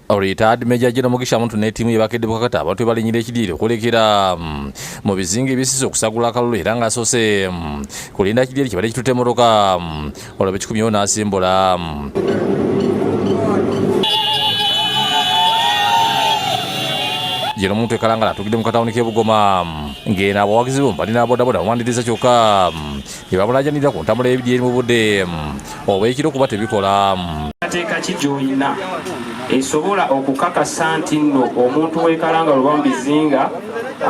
Retired Major General Mugisha Muntu ne timu yebakedde bukakata abantu balinyira ekidiire okulekera mu bizinga ebisiso okusagula akalulu era nga asoose kulinda ekidiire kibadde kitutte emmotoka olwo bekikumyewo n'asimbola. Jeno Muntu ekalangala atugidde mu katawuni k'e Bugoma ng'eno abawagizi bo balina bodaboda bamwaniriza kyokka ne babulajanira ku ntambula y'ebidyeri mu budde obw'ekiro kuba tebikola. Ateeka ki gy'olina esobola okukakasa nti nno omuntu w'ekalangala oba mu bizinga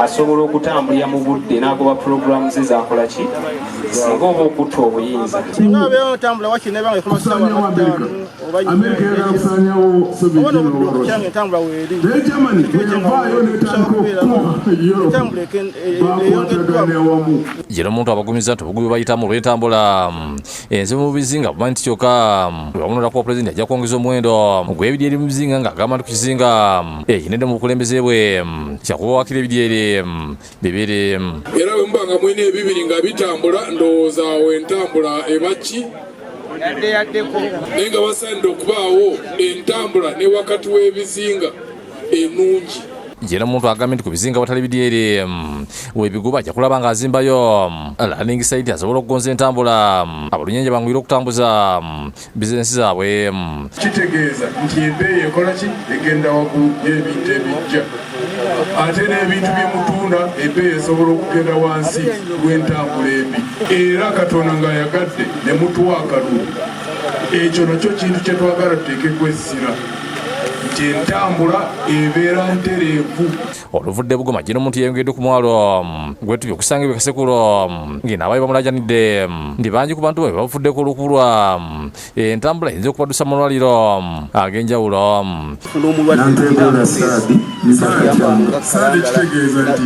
asobola okutambulira mu budde n'agoba pulogulaamu ze zakola ki singa oba okutta obuyinza. Singa abeera otambula wakiri nebanga ekoma ssaawa amattaano oba obona entambula weeri Jeno Muntu abagumiza nti obugubi bayitamu olw'entambula ensi mu bizinga bumanyi nti kyokka bwabonera kuba pulezidenti ajja kwongeza omuwendo gw'ebidyeri mu bizinga ng'agamba nti ku kizinga ekinene mu bukulembeze bwe kyakuba wakira ebidyeri bibiri. Era bwe muba nga mulina ebibiri nga bitambula ndowooza awo entambula ebaki naye nga basaanidde okubaawo entambula ne wakati w'ebizinga ennungi. Jeno Muntu agambye nti ku bizinga watali bidyeri webiguba ajja kulaba ng'azimbayo landing site asobola okugonza entambula abalunnyanja bangwira okutambuza bizinensi zaabwe. Kitegeeza nti embeeyi ekola ki egenda waggulu y'ebintu ebijja ate n'ebintu bye mutunda embeeyi esobola okugenda wansi lw'entambula embi era Katonda ng'ayagadde ne mutuwa akalulu. Ekyo nakyo kintu kye twagala tuteekeko essira nti entambula ebeera ntereevu. Oluvudde Bugoma Jeno Muntu yeyongedde ku mwalo gwetubye okusangibwa Kasekulo ng'eno abaali bamulajanidde ndi bangi ku bantu bwe bavuddeko olukulwa entambula eyinza okubadusa mu malwaliro ag'enjawulo.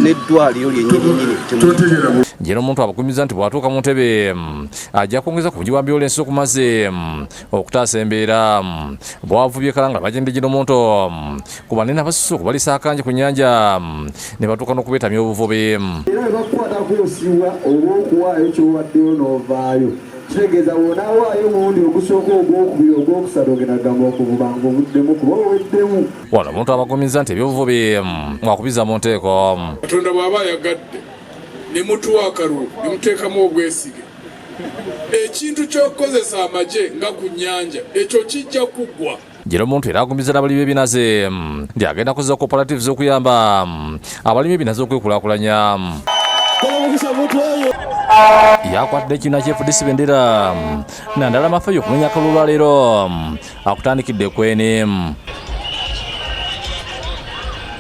n'eddwaliro lyennyini. Jeno Muntu abagumiza nti bw'atuuka mu ntebe ajja kwongeza ku bungi bwa ambulance okumaze okutaasa embeera. Bw'avubye Kalangala bagendedde Jeno Muntu ku banene abasusse okubalisa akanje ku nnyanja ne batuuka n'okubeetamya obuvubi. Era bwe bakukwatako osiwa oba okuwaayo ky'owaddeyo n'ovaayo kitegeeza bw'onaawaayo mulundi ogusooka ogwokubiri ogwokusatu ogendagamba okuvuba ng'obuddemu kuba oweddemu. Wano Muntu abagumiza nti ebyobuvubi mwakubiza mu nteeko. Katonda bw'aba ayagadde ne mutuwa akalulu ne muteekamu obwesige ekintu ky'okukozesa amagye nga ku nnyanja ekyo kijja kuggwa. Jeno Muntu era agumiza n'abalimi b'ebinazi nti agenda kuza cooperatives okuyamba abalimi b'ebinazi okwekulaakulanya. Yakwatidde ekibiina ky'FDC Bendera Nandala Mafeyo okumenya akalulu lwaleero akutandikidde Kweni.